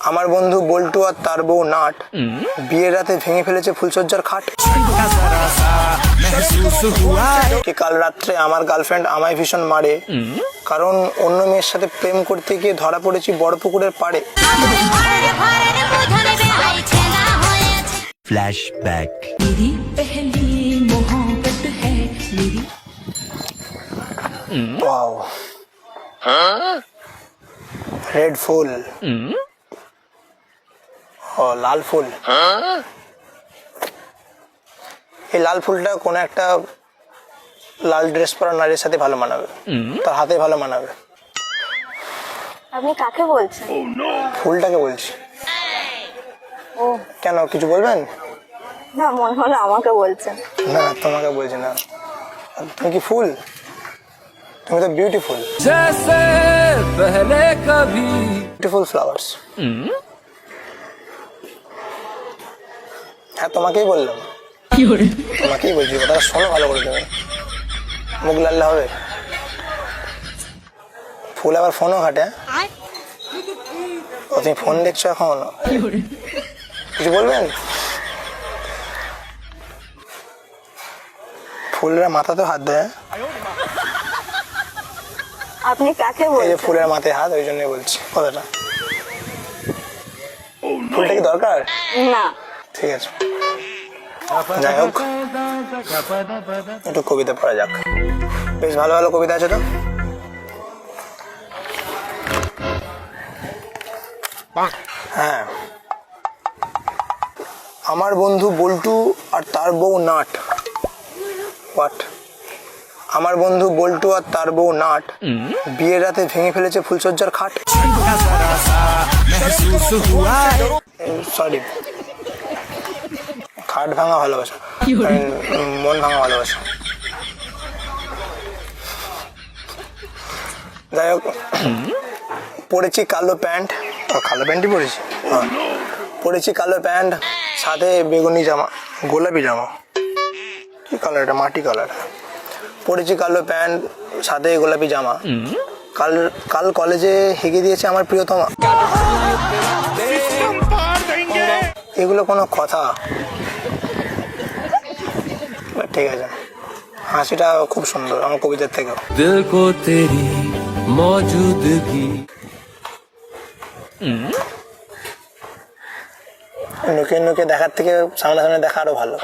আমার বন্ধু বল্টু আর তার বউ নাট বিয়ের রাতে ভেঙে ফেলেছে ফুলসজ্জার খাট। কি কাল রাত্রে আমার গার্লফ্রেন্ড আমায় ভীষণ মারে, কারণ অন্য মেয়ের সাথে প্রেম করতে গিয়ে ধরা পড়েছি বড় পুকুরের পাড়ে। फ्लैशबैक। मेरी पहली मोहब्बत है मेरी। वाओ, रेड फूल ও লাল ফুল। এই লাল ফুলটা কোন একটা লাল ড্রেস পরা নারীর সাথে ভালো মানাবে, তার হাতে ভালো মানাবে। আপনি কাকে বলছেন? ফুলটাকে বলছি। ও কেন, কিছু বলবেন? না, মনে হলো আমাকে বলছেন। না, তোমাকে বলছি না। তুমি কি ফুল? তুমি তো বিউটিফুল, जैसे पहले कभी। Beautiful flowers. হ্যাঁ, তোমাকেই বললাম, তোমাকেই বলছি। কথাটা শোনো ভালো করে, তুমি মুখ লাল্লা হবে। ফুল আবার ফোনও ঘাটে। ও, তুমি ফোন দেখছো এখন? কিছু বলবেন? ফুলের মাথাতেও হাত দেয়। আপনি কাকে এই যে বলছেন? ফুলের মাথায় হাত, ওই জন্যই বলছি কথাটা। ফুলটা কি দরকার? না, ঠিক আছে, যাই হোক, একটু কবিতা পড়া যাক। বেশ ভালো ভালো কবিতা আছে তো। হ্যাঁ, আমার বন্ধু বল্টু আর তার বউ নাট। হোয়াট? আমার বন্ধু বল্টু আর তার বউ নাট বিয়ের রাতে ভেঙে ফেলেছে ফুলসজ্জার খাট। সরি, খাট ভাঙা ভালোবাসা, মন ভাঙা ভালোবাসা। যাই হোক, পরেছি কালো প্যান্ট। কালো প্যান্টই পরেছি। হ্যাঁ, পরেছি কালো প্যান্ট, সাথে বেগুনি জামা, গোলাপি জামা। কি কালার এটা? মাটি কালার। পরেছি কালো প্যান্ট, সাথে গোলাপি জামা। কাল কাল কলেজে হেগে দিয়েছে আমার প্রিয়তমা। এগুলো কোনো কথা? ঠিক আছে, হাসিটা খুব সুন্দর আমার কবিতার থেকেও। दिल को तेरी मौजूदगी। নুকিয়ে নুকিয়ে দেখার থেকে সামনাসামনি দেখা আরো ভালো।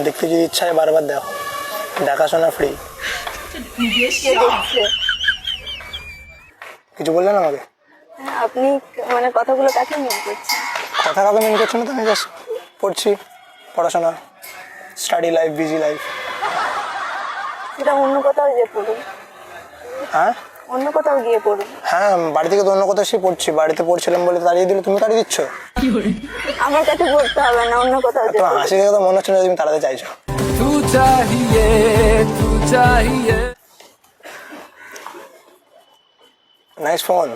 দেখতে যদি ইচ্ছা হয় বারবার দেখো, দেখাশোনা ফ্রি। কে দেখছে? কিছু বললেন আমাকে? আপনি মানে কথাগুলো কাকে মিন করছেন? কথা কাউকে মেন করছো না তো, আমি জাস্ট পড়ছি, পড়াশোনা, স্টাডি লাইফ, বিজি লাইফ। সেটা অন্য কোথাও গিয়ে পড়ুন। হ্যাঁ অন্য কোথাও গিয়ে পড়ুন। হ্যাঁ, বাড়ি থেকে তো অন্য কোথাও সে পড়ছি। বাড়িতে পড়ছিলাম বলে তাড়িয়ে দিলে, তুমি তাড়িয়ে দিচ্ছ। আমার কাছে পড়তে হবে না, অন্য কোথাও যেতে তোমার হবে। হাসি দেখে তো মনে হচ্ছে না তুমি তাড়াতে চাইছো। तू चाहिए, तू चाहिए। নাইস ফোন,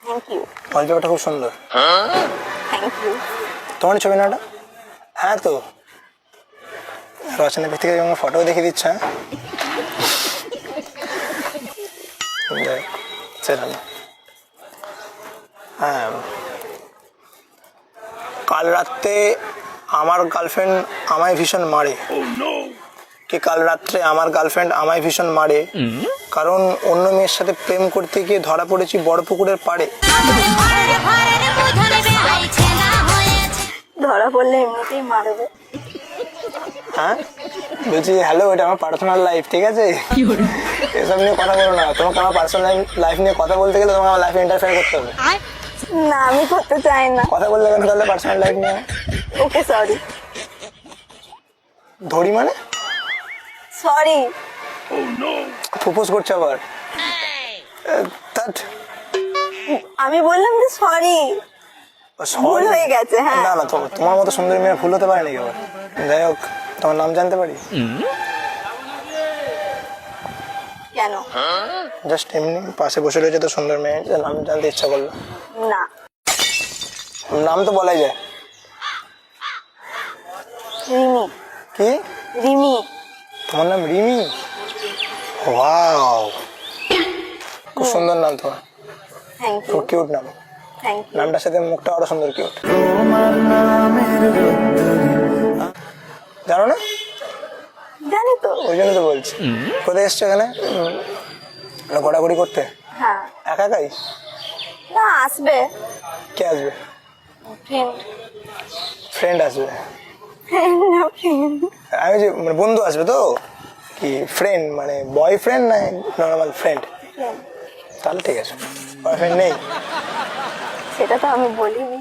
থ্যাংক ইউ, ওয়ালপেপারটা খুব সুন্দর। Thank you. তোমার ছবি না ওটা? হ্যাঁ, তো রচনা থেকে আমার ফটো দেখে দিচ্ছ। হ্যাঁ, সেটা না। হ্যাঁ, কাল রাত্রে আমার গার্লফ্রেন্ড আমায় ভীষণ মারে। কি কাল রাত্রে আমার গার্লফ্রেন্ড আমায় ভীষণ মারে, কারণ অন্য মেয়ের সাথে প্রেম করতে গিয়ে ধরা পড়েছি বড় পুকুরের পাড়ে। ধরা পড়লে এমনিতেই মারবে। হ্যাঁ, বলছি হ্যালো, এটা আমার পার্সোনাল লাইফ, ঠিক আছে? এসব নিয়ে কথা বলো না। তোমাকে আমার পার্সোনাল লাইফ নিয়ে কথা বলতে গেলে তোমাকে আমার লাইফে ইন্টারফেয়ার করতে হবে। না, আমি করতে চাই না। কথা বলতে গেলে তাহলে পার্সোনাল লাইফ নিয়ে ওকে, সরি। ধরি মানে? সরি। প্রপোজ করছে আবার। আমি বললাম যে সরি, ভুল হয়ে গেছে। হ্যাঁ, না না, তোমার মতো সুন্দরী মেয়ে ভুল হতে পারে নাকি আবার? যাই হোক, তোমার নাম জানতে পারি? কেন? জাস্ট এমনি পাশে বসে রয়েছে তো সুন্দর মেয়ে, নাম জানতে ইচ্ছা করলো। না, নাম তো বলাই যায়। রিমি। কি? রিমি। তোমার নাম রিমি? ওয়াও, খুব সুন্দর নাম তোমার, থ্যাংক ইউ। খুব কিউট নাম। Thank you. নামটার সাথে মুখটা আরো সুন্দর কিউট। জানো না? জানি তো। ওই জন্য তো বলছি। কোথায় এসছো এখানে? ঘোরাঘুরি করতে? হ্যাঁ। একা একাই? না, আসবে কে আসবে? ফ্রেন্ড। ফ্রেন্ড আসবে? ফ্রেন্ড না ফ্রেন্ড। আমি যে মানে বন্ধু আসবে তো? কি ফ্রেন্ড মানে বয়ফ্রেন্ড না নর্মাল ফ্রেন্ড? তাহলে ঠিক আছে। বয়ফ্রেন্ড নেই সেটা তো আমি বলিনি।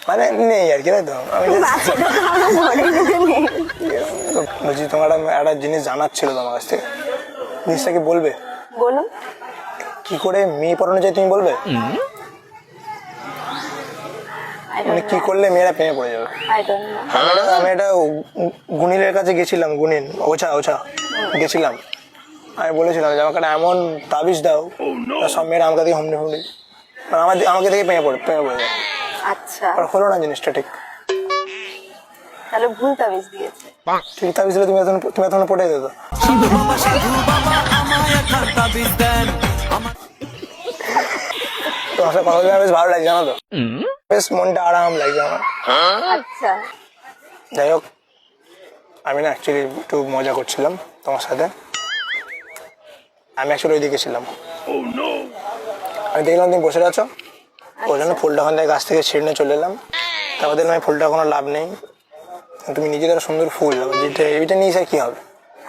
মানে নেই আর কি, তাই তো? আমি না, সেটা তো আমি বলিনি যে নেই। বলছি তোমার একটা জিনিস জানার ছিল তোমার কাছ থেকে, জিনিসটা কি বলবে? বলুন। কি করে মেয়ে পড়ানো যায় তুমি বলবে? I don't মানে কি know. করলে মেয়েরা প্রেমে পড়ে যাবে? I don't know. আমি একটা গুণিনের কাছে গেছিলাম, গুণিন ওছা ওছা গেছিলাম। আমি বলেছিলাম যে আমাকে একটা এমন তাবিজ দাও সব মেয়েরা আমাকে দিয়ে হুমড়ি হুমড়ি মানে আমাকে থেকে প্রেমে পড়ে যায়। আচ্ছা, আর হলো না জিনিসটা ঠিক। তাহলে ভুল তাবিজ দিয়েছে। ঠিক তাবিজ দিলে তুমি এখন পড়ে যেত। তোমার সাথে কথা বলে আমার বেশ ভালো লাগছে, জানো তো? বেশ মনটা আরাম লাগছে আমার। আচ্ছা, যাই হোক, আমি না অ্যাকচুয়ালি একটু মজা করছিলাম তোমার সাথে। আমি অ্যাকচুয়ালি ওইদিকে ছিলাম। আমি দেখলাম তুমি বসে আছো, ওই জন্য ফুলটা ওখান থেকে গাছ থেকে ছিঁড়ে নিয়ে চলে এলাম। তারপর দেখলাম এই ফুলটা কোনো লাভ নেই, তুমি নিজেদের সুন্দর ফুল যেটা এইটা নিয়ে এসে কী হবে?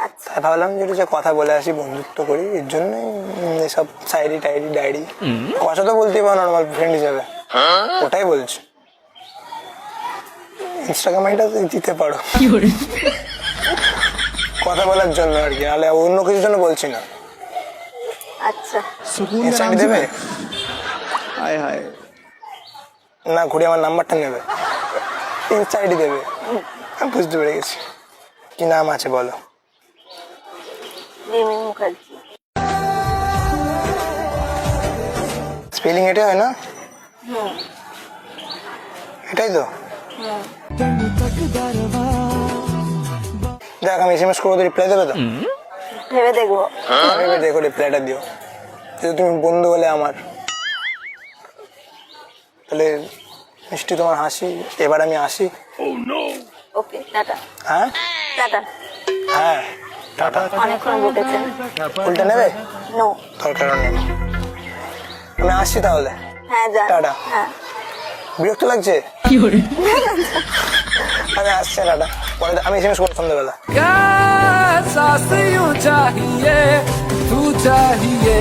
আচ্ছা। তাই ভাবলাম যে এটা যে কথা বলে আসি, বন্ধুত্ব করি, এর জন্যই এসব ডায়েরি কথা তো বলতেই পারো নর্মাল ফ্রেন্ড হিসাবে, ওটাই বলছি। ইনস্টাগ্রাম আইডিটা দিতে পারো কথা বলার জন্য আর কি, নাহলে অন্য কিছুর জন্য বলছি না। আচ্ছা, ইনস্টা আইডি দেবে? না, ঘুরে আমার নাম্বারটা নেবে, ইনস্টা আইডি দেবে। আমি বুঝতে পেরে গেছি। কি নাম আছে বলো? রিমি মুখার্জি। স্পেলিং এটা হয় না? এটাই তো। দেখ, আমি এসএমএস করবো, রিপ্লাই দেবে তো? ভেবে দেখবো। ভেবে দেখো, রিপ্লাইটা দিও। যেহেতু তুমি বন্ধু হলে আমার, তাহলে মিষ্টি তোমার হাসি। এবার আমি আসি। ওকে, টাটা। হ্যাঁ টাটা। হ্যাঁ, টাটা। অনেকক্ষণ বকেছেন। ফুলটা নেবে? নো। দরকার নেই, আমি আসছি তাহলে। হ্যাঁ, যান। টাটা। হ্যাঁ। বিরক্ত লাগছে? আমি আসছি, টাটা। পরে আমি এসএমএস করবো সন্ধ্যাবেলা। क्या सांस यूं चाहिए तू चाहिए